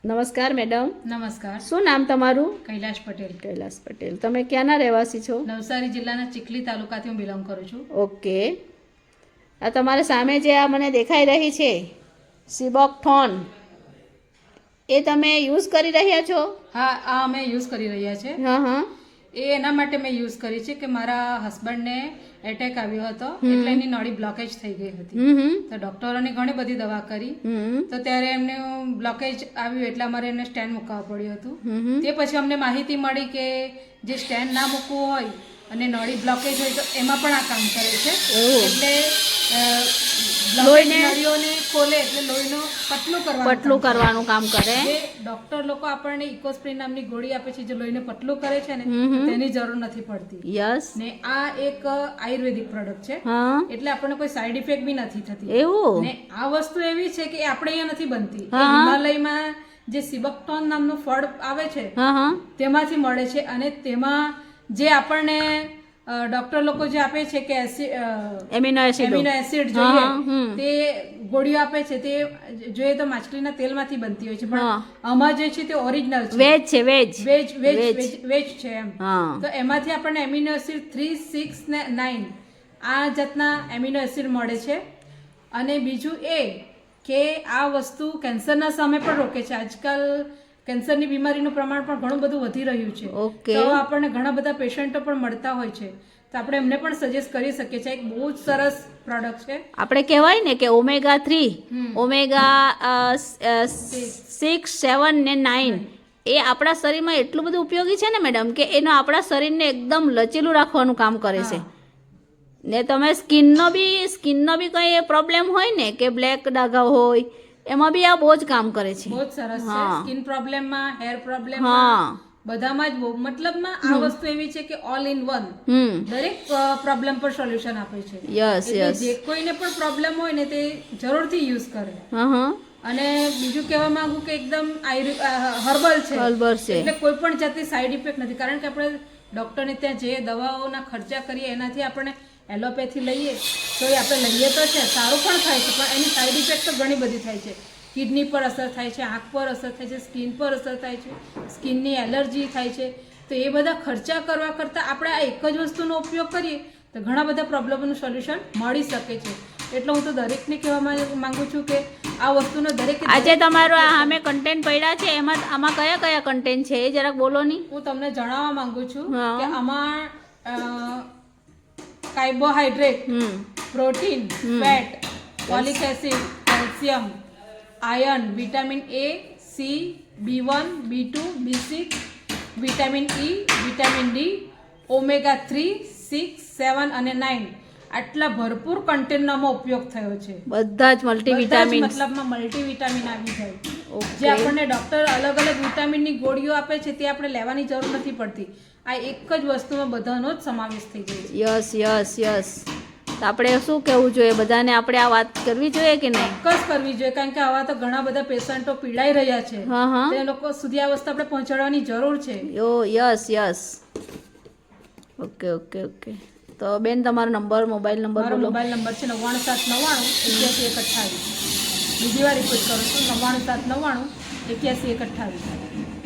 નમસ્કાર મેડમ. નમસ્કાર. શું નામ તમારું? કૈલાશ પટેલ. કૈલાશ પટેલ. તમે ક્યાંના રહેવાસી છો? નવસારી જિલ્લાના ચીખલી તાલુકાથી હું બિલોંગ કરું છું. ઓકે. આ તમારા સામે જે આ મને દેખાઈ રહી છે સિબોક્થોન, એ તમે યુઝ કરી રહ્યા છો? હા, આ અમે યુઝ કરી રહ્યા છે. હા હા. એ એના માટે મેં યુઝ કરી છે કે મારા હસબન્ડને એટેક આવ્યો હતો, એટલે એની નળી બ્લોકેજ થઈ ગઈ હતી. તો ડોક્ટરોની ઘણી બધી દવા કરી, તો ત્યારે એમને બ્લોકેજ આવ્યું એટલે અમારે એને સ્ટેન્ડ મુકાવવું પડ્યું હતું. તે પછી અમને માહિતી મળી કે જે સ્ટેન્ડ ના મૂકવું હોય અને નળી બ્લોકેજ હોય તો એમાં પણ આ કામ કરે છે. એટલે નળીઓને ખોલે એટલે લોહીનું પતલું કરવાનું કામ કરે. જે ડોક્ટર લોકો આપણને ઇકોસ્પ્રિન નામની ગોળી આપે છે જે લોહીને પતલું કરે છે ને, તેની જરૂર નથી પડતી. યસ. ને આ એક આયુર્વેદિક પ્રોડક્ટ છે, એટલે આપણને કોઈ સાઈડ ઇફેક્ટ બી નથી થતી. એવું? ને આ વસ્તુ એવી છે કે આપણે અહીંયા નથી બનતી. હિમાલયમાં જે સિબોક્થોન નામનું ફળ આવે છે તેમાંથી મળે છે, અને તેમાં જે આપણને ડોક્ટર લોકો જે આપે છે કે એમિનો એસિડ જોઈએ તે ગોળીઓ આપે છે, તે જોઈએ તો માછલીના તેલમાંથી બનતી હોય છે, પણ આમાં જે છે તે ઓરિજિનલ છે, વેજ છે. વેજ છે એમ. તો એમાંથી આપણને એમિનો એસિડ 3, 6 ને 9 આ જાતના એમિનો એસિડ મળે છે. અને બીજું એ કે આ વસ્તુ કેન્સરના સામે પણ રોકે છે. આજકાલ કેન્સરની બીમારીનું પ્રમાણ પણ ઘણું બધું વધી રહ્યું છે, તો આપણને ઘણા બધા પેશન્ટો પણ મળતા હોય છે, તો આપણે એમને પણ સજેસ્ટ કરી શકીએ છીએ. એક બહુ જ સરસ પ્રોડક્ટ છે. આપણે કહેવાય ને કે ઓમેગા 3, ઓમેગા 6, 7 ને 9 એ આપણા શરીરમાં એટલું બધું ઉપયોગી છે ને મેડમ, કે એનો આપણા શરીરને એકદમ લચીલું રાખવાનું કામ કરે છે. ને તમે સ્કિનનો બી કંઈ પ્રોબ્લેમ હોય ને કે બ્લેક ડાઘા હોય, એમાં બી આ બહુ જ કામ કરે છે. બહુ જ સરસ છે. સ્કિન પ્રોબ્લેમમાં, હેર પ્રોબ્લેમમાં, બધામાં જ મતલબમાં આ વસ્તુ એવી છે કે ઓલ ઇન વન દરેક પ્રોબ્લેમ પર સોલ્યુશન આપે છે. એટલે જે કોઈને પણ પ્રોબ્લેમ હોય ને તે જરૂરથી યુઝ કરે. અને બીજું કહેવા માંગુ કે એકદમ હર્બલ છે, એટલે કોઈ પણ જાતની સાઈડ ઇફેક્ટ નથી. કારણ કે આપણે ડોક્ટરને ત્યાં જે દવાઓના ખર્ચા કરીએ એનાથી આપણે એલોપેથી લઈએ તો એ આપણે લઈએ તો છે, સારું પણ થાય છે, પણ એની સાઈડ ઇફેક્ટ તો ઘણી બધી થાય છે. કિડની પર અસર થાય છે, આંખ પર અસર થાય છે, સ્કિન પર અસર થાય છે, સ્કિનની એલર્જી થાય છે. તો એ બધા ખર્ચા કરવા કરતાં આપણે આ એક જ વસ્તુનો ઉપયોગ કરીએ તો ઘણા બધા પ્રોબ્લેમનું સોલ્યુશન મળી શકે છે. એટલે હું તો દરેકને કહેવા માંગુ છું કે આ વસ્તુનો દરેક આજે તમારો આ સામે કન્ટેન્ટ પડ્યા છે, આમાં કયા કયા કન્ટેન્ટ છે એ જરાક બોલો ની. હું તમને જણાવવા માંગુ છું કે આમાં carbohydrate, protein, fat, folic acid, calcium, iron, vitamin A, C, B1, B2, B6, vitamin E, vitamin D, omega 3, 6, 7 અને 9 આટલા ભરપૂર કન્ટેનરનો ઉપયોગ થયો છે. બધા જ મલ્ટીવિટામિન, મતલબમાં મલ્ટીવિટામિન આવી જાય. જે આપણને ડોક્ટર અલગ અલગ વિટામિનની ગોળીઓ આપે છે તે આપણે લેવાની જરૂર નથી પડતી. આ એક જ વસ્તુમાં બધાનો જ સમાવેશ થઈ જાય છે. યસ. તો આપણે શું કહેવું જોઈએ બધાને? આપણે આ વાત કરવી જોઈએ કે નહીં? ચોક્કસ કરવી જોઈએ, કારણ કે આવા તો ઘણા બધા પેશન્ટો પીડાઈ રહ્યા છે, તે લોકો સુધી આ વસ્તુ આપણે પહોંચાડવાની જરૂર છે. યસ. ઓકે. તો બેન તમારો મોબાઈલ નંબર બોલો. મોબાઈલ નંબર છે 9799 81 128. બીજી વાર રિપીટ કરું છું, 9799 81 128.